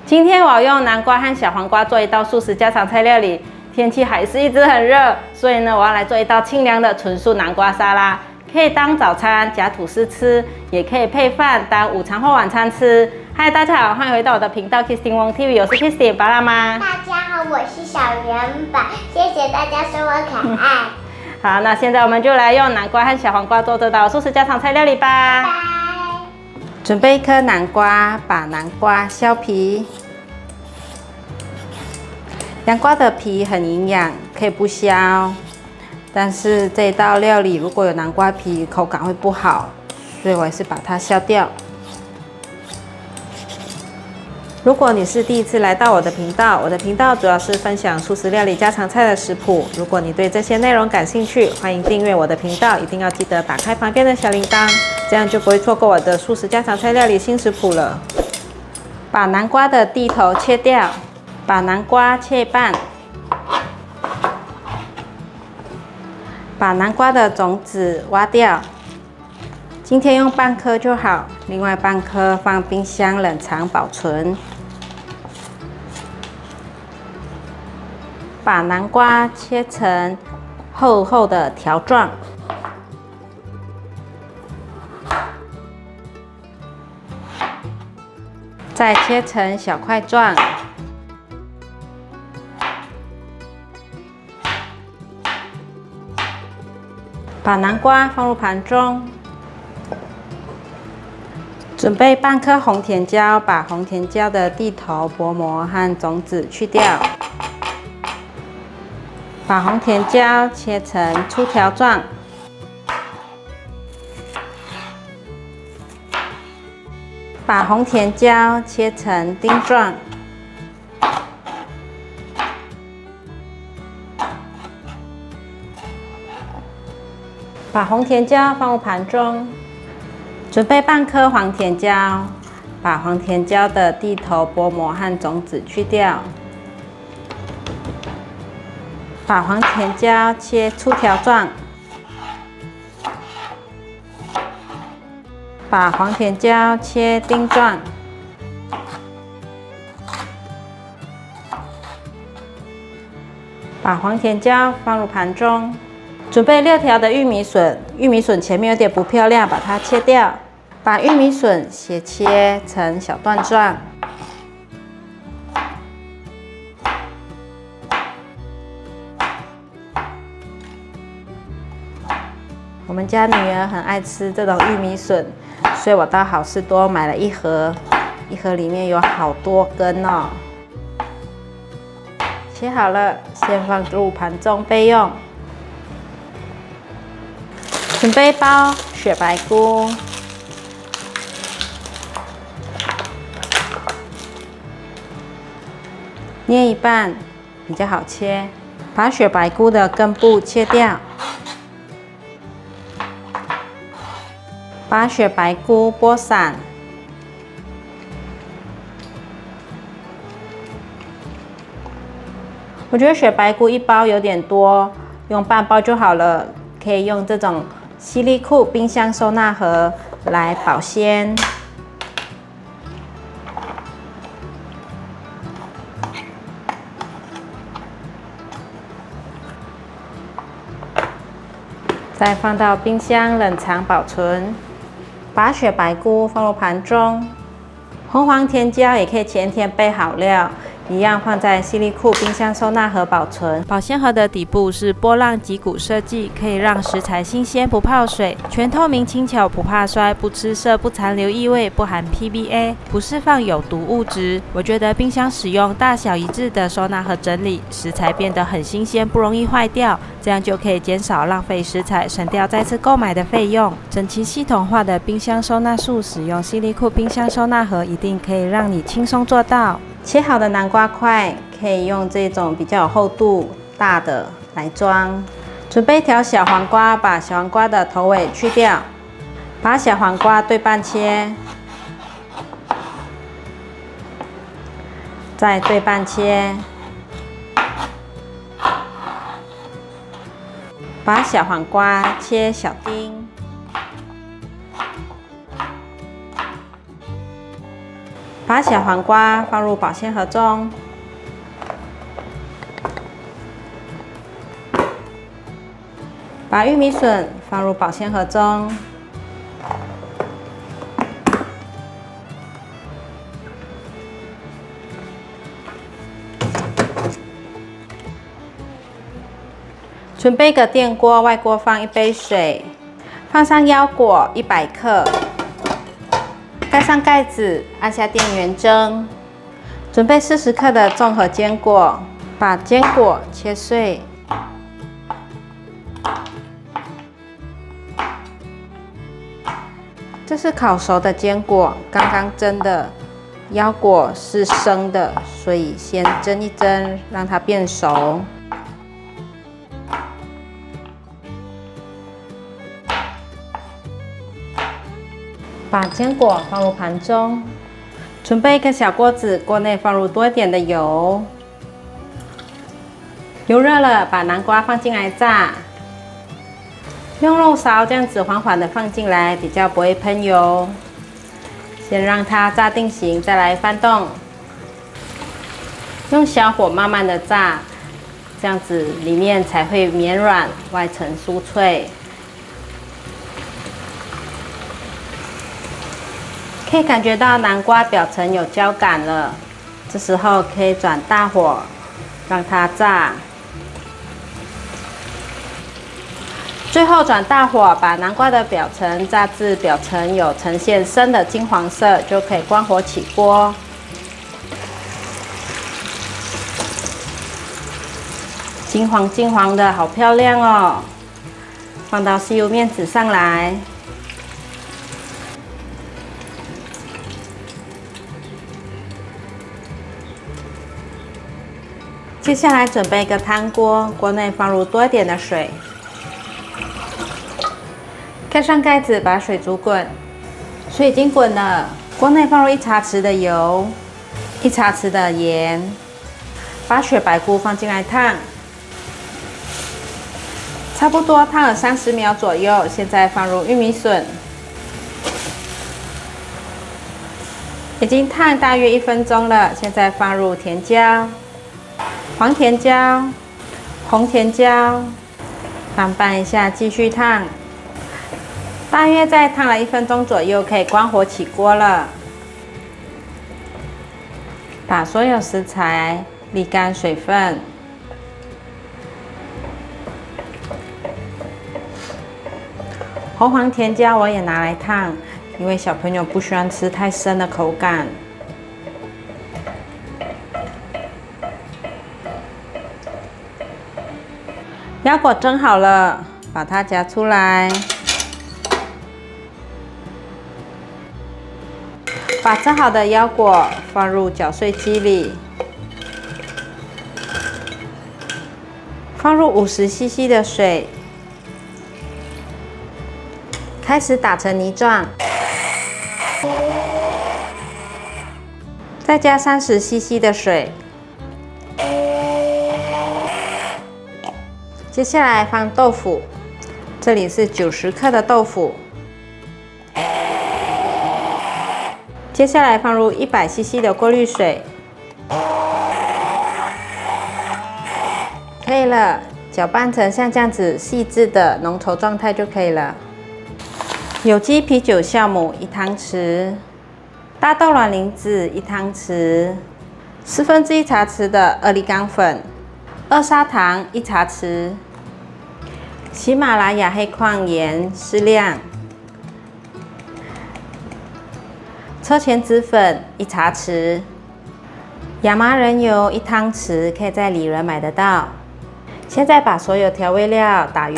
今天我要用南瓜和小黄瓜做一道素食家常菜料理。天气还是一直很热，所以呢，我要来做一道清凉的纯素南瓜沙拉，可以当早餐夹吐司吃，也可以配饭当午餐或晚餐吃。嗨，大家好，欢迎回到我的频道 Kristin Wong TV， 我是 Kristin 巴拉妈。大家好，我是小圆宝，谢谢大家说我可爱。好，那现在我们就来用南瓜和小黄瓜做这道素食家常菜料理吧。拜。准备一颗南瓜，把南瓜削皮。南瓜的皮很营养，可以不削。但是这道料理如果有南瓜皮，口感会不好，所以我还是把它削掉。如果你是第一次来到我的频道，我的频道主要是分享素食料理家常菜的食谱。如果你对这些内容感兴趣，欢迎订阅我的频道，一定要记得打开旁边的小铃铛，这样就不会错过我的素食家常菜料理新食谱了。把南瓜的蒂头切掉，把南瓜切半，把南瓜的种子挖掉。今天用半颗就好，另外半颗放冰箱冷藏保存。把南瓜切成厚厚的条状，再切成小块状。把南瓜放入盘中。准备半颗红甜椒，把红甜椒的蒂头、薄膜和种子去掉。把红甜椒切成粗条状。把红甜椒切成丁状。把红甜椒放入盘中。准备半颗黄甜椒，把黄甜椒的蒂头、薄膜和种子去掉。把黄甜椒切粗条状。把黄甜椒切丁状。把黄甜椒放入盘中。准备6条的玉米笋，玉米笋前面有点不漂亮，把它切掉。把玉米笋斜切成小段状。我们家女儿很爱吃这种玉米笋，所以我到好市多买了一盒，一盒里面有好多根哦。切好了，先放入盘中备用。准备一包雪白菇，捏一半比较好切。把雪白菇的根部切掉。把雪白菇剥散。我觉得雪白菇一包有点多，用半包就好了。可以用这种犀利库冰箱收纳盒来保鲜。再放到冰箱冷藏保存。把雪白菇放入盘中，红黄甜椒也可以前天备好料。一样放在犀利库冰箱收纳盒保存。保鲜盒的底部是波浪脊骨设计，可以让食材新鲜不泡水，全透明轻巧不怕摔，不吃色不残留异味，不含 PBA， 不释放有毒物质。我觉得冰箱使用大小一致的收纳盒整理，食材变得很新鲜，不容易坏掉，这样就可以减少浪费食材，省掉再次购买的费用。整齐系统化的冰箱收纳术，使用犀利库冰箱收纳盒一定可以让你轻松做到。切好的南瓜块可以用这种比较有厚度大的来装。准备一条小黄瓜，把小黄瓜的头尾去掉。把小黄瓜对半切，再对半切。把小黄瓜切小丁，把小黄瓜放入保鲜盒中，把玉米笋放入保鲜盒中，准备个电锅，外锅放1杯水，放上腰果100克，盖上盖子，按下电源蒸。准备40克的综合坚果，把坚果切碎。这是烤熟的坚果，刚刚蒸的。腰果是生的，所以先蒸一蒸，让它变熟。把坚果放入盘中，准备一个小锅子，锅内放入多一点的油。油热了，把南瓜放进来炸。用肉勺这样子缓缓的放进来，比较不会喷油。先让它炸定型，再来翻动。用小火慢慢的炸，这样子里面才会绵软，外层酥脆。可以感觉到南瓜表层有焦感了，这时候可以转大火，让它炸。最后转大火，把南瓜的表层炸至表层有呈现深的金黄色，就可以关火起锅。金黄金黄的，好漂亮哦！放到吸油面纸上来。接下来准备一个汤锅，锅内放入多一点的水，盖上盖子，把水煮滚。水已经滚了，锅内放入1茶匙的油，1茶匙的盐，把雪白菇放进来烫，差不多烫了30秒左右。现在放入玉米笋，已经烫大约1分钟了。现在放入甜椒。黄甜椒、红甜椒，翻拌一下，继续烫。大约再烫了1分钟左右，可以关火起锅了。把所有食材沥干水分。红黄甜椒我也拿来烫，因为小朋友不喜欢吃太生的口感。腰果蒸好了，把它夹出来，把蒸好的腰果放入搅碎机里，放入50cc 的水，开始打成泥状，再加30cc 的水。接下来放豆腐，这里是90克的豆腐。接下来放入100cc 的过滤水，可以了，搅拌成像这样子细致的浓稠状态就可以了。有机啤酒酵母1汤匙，大豆卵磷脂1汤匙，1/4茶匙的阿里冈粉，2砂糖1茶匙。喜马拉雅黑矿盐适量，车前子粉1茶匙，亚麻仁油1汤匙，可以在里仁买得到。现在把所有调味料打匀，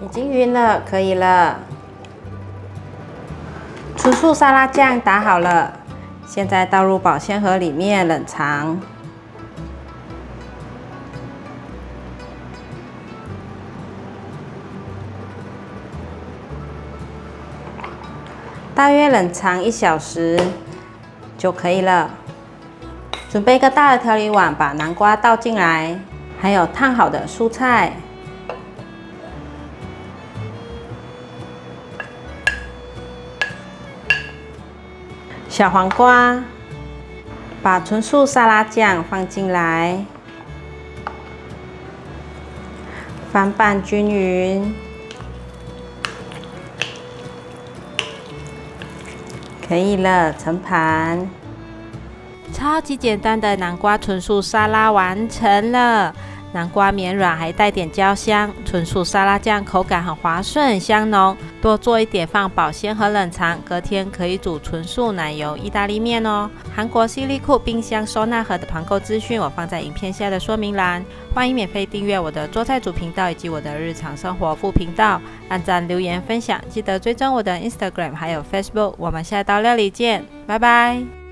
已经匀了，可以了。粗醋沙拉酱打好了，现在倒入保鲜盒里面冷藏。大约冷藏1小时就可以了。准备一个大的调理碗，把南瓜倒进来，还有烫好的蔬菜。小黄瓜，把纯素沙拉酱放进来，翻拌均匀，可以了，盛盘。超级简单的南瓜纯素沙拉完成了。南瓜绵软，还带点焦香，纯素沙拉酱口感很滑顺，很香浓。多做一点放保鲜盒冷藏，隔天可以煮纯素奶油意大利面哦。韩国西利库冰箱收纳盒的团购资讯我放在影片下的说明栏，欢迎免费订阅我的做菜组频道以及我的日常生活副频道，按赞、留言、分享，记得追踪我的 Instagram 还有 Facebook。我们下道料理见，拜拜。